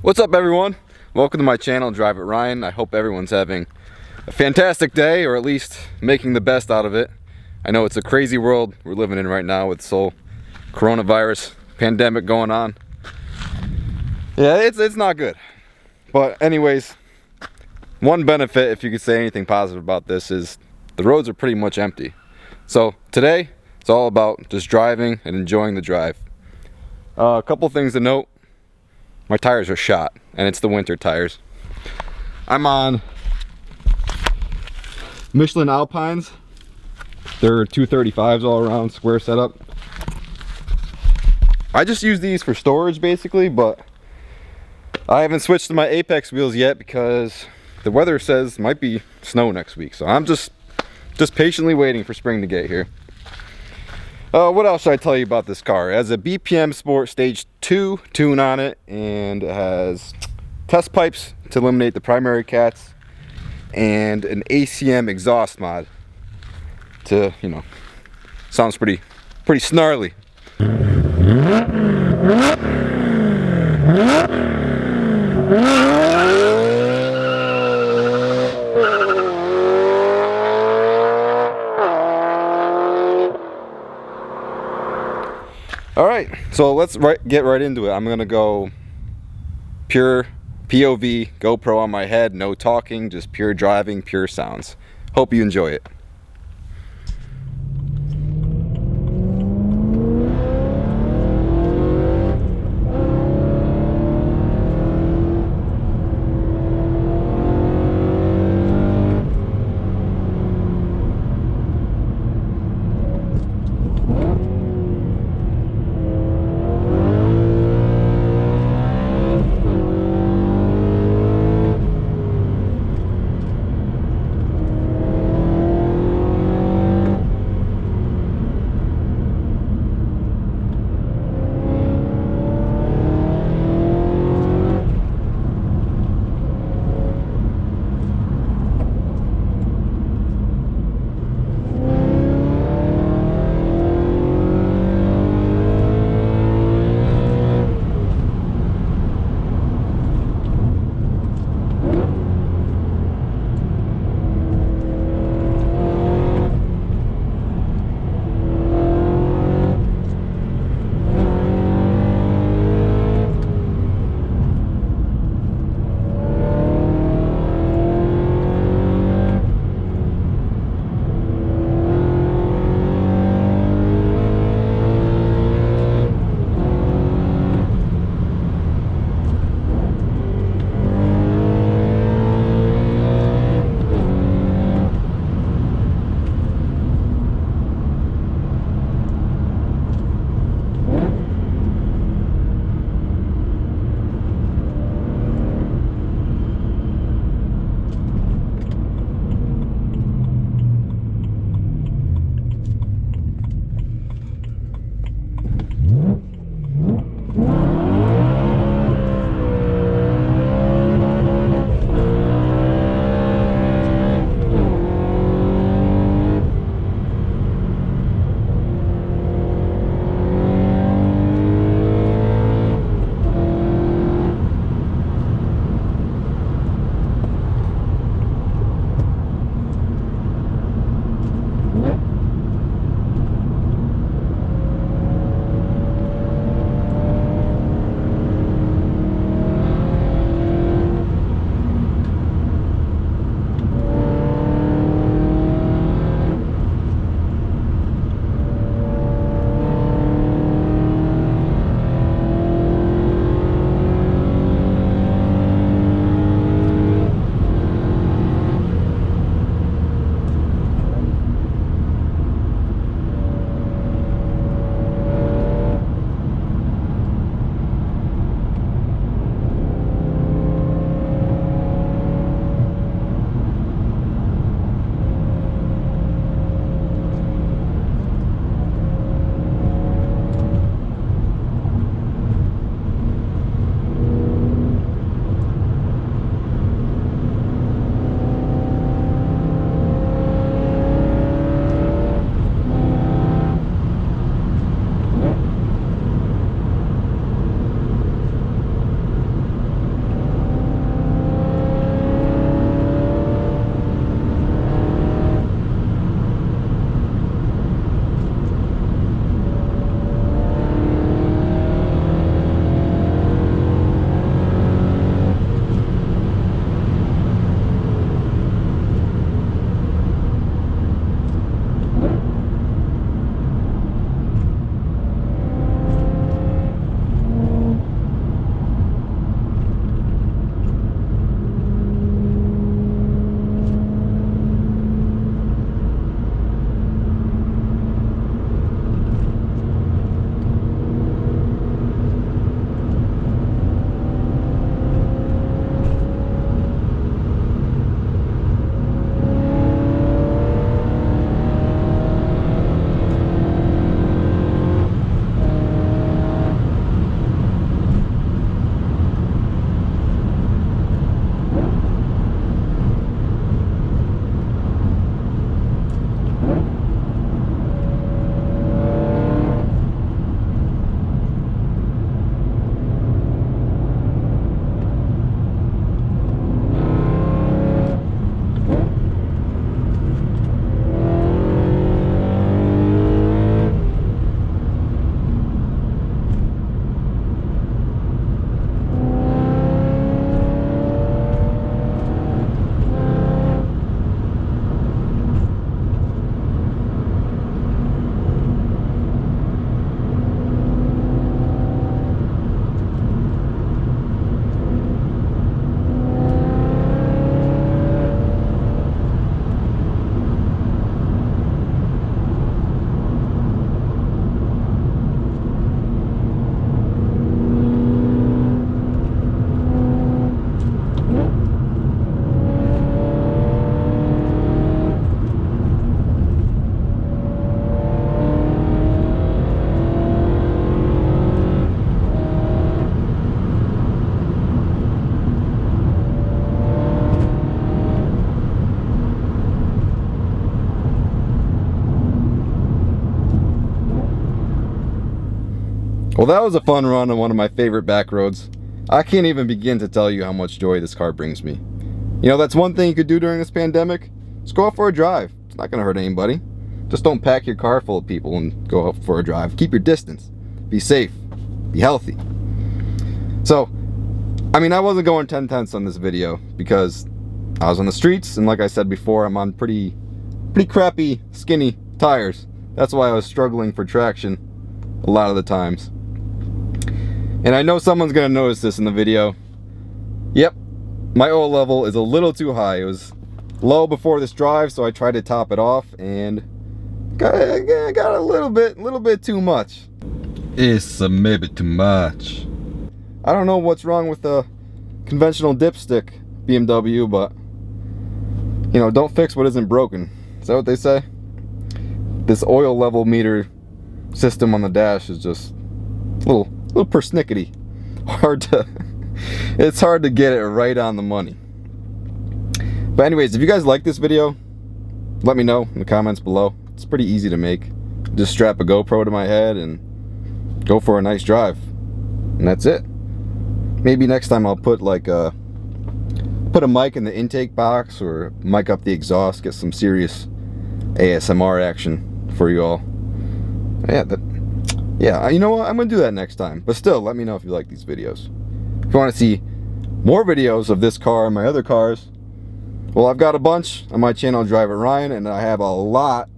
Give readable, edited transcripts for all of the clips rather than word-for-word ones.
What's up, everyone? Welcome to my channel, DriveItRyan. I hope everyone's having a fantastic day, or at least making the best out of it. I know it's a crazy world we're living in right now with this whole coronavirus pandemic going on. Yeah, it's not good. But anyways, one benefit, if you could say anything positive about this, is the roads are pretty much empty. So today, it's all about just driving and enjoying the drive. A couple things to note. My tires are shot, and it's the winter tires. I'm on Michelin Alpines. They're 235s all around, square setup. I just use these for storage basically, but I haven't switched to my Apex wheels yet because the weather says might be snow next week. So I'm just patiently waiting for spring to get here. What else should I tell you about this car? It has a BPM Sport Stage 2 tune on it, and it has test pipes to eliminate the primary cats, and an ACM exhaust mod to, you know, sounds pretty snarly. Alright, so let's get right into it. I'm gonna go pure POV, GoPro on my head, no talking, just pure driving, pure sounds. Hope you enjoy it. Well, that was a fun run on one of my favorite back roads. I can't even begin to tell you how much joy this car brings me. You know, that's one thing you could do during this pandemic. Just go out for a drive. It's not gonna hurt anybody. Just don't pack your car full of people and go out for a drive. Keep your distance. Be safe. Be healthy. So, I mean, I wasn't going 10/10 on this video because I was on the streets, and like I said before, I'm on pretty crappy, skinny tires. That's why I was struggling for traction a lot of the times. And I know someone's gonna notice this in the video. Yep, my oil level is a little too high. It was low before this drive, so I tried to top it off, and got a little bit too much. It's maybe too much. I don't know what's wrong with the conventional dipstick BMW, but you know, don't fix what isn't broken. Is that what they say? This oil level meter system on the dash is just a little persnickety. It's hard to get it right on the money. But anyways, if you guys like this video, let me know in the comments below. It's pretty easy to make. Just strap a GoPro to my head and go for a nice drive, and that's it. Maybe next time I'll put like put a mic in the intake box, or mic up the exhaust, get some serious ASMR action for you all. Yeah, you know what? I'm gonna do that next time. But still, let me know if you like these videos. If you want to see more videos of this car and my other cars, well, I've got a bunch on my channel, DriveItRyan, and I have a lot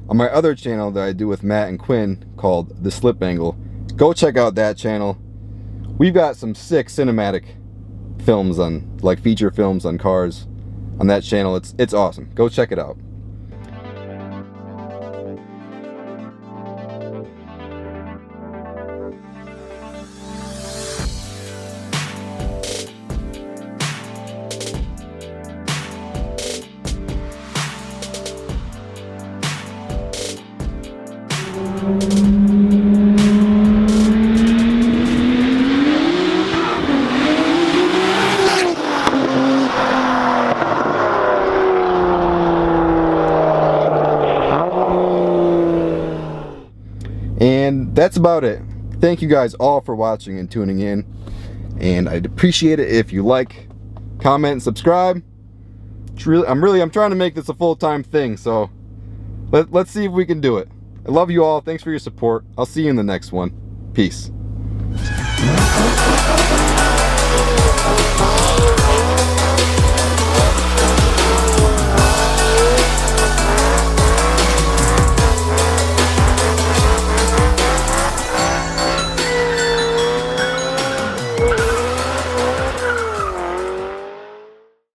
on my other channel that I do with Matt and Quinn called The Slip Angle. Go check out that channel. We've got some sick cinematic films on, like feature films on cars on that channel. It's awesome. Go check it out. And that's about it. Thank you guys all for watching and tuning in, and I'd appreciate it if you like, comment, and subscribe. I'm trying to make this a full-time thing, so let's see if we can do it. I love you all. Thanks for your support. I'll see you in the next one. Peace.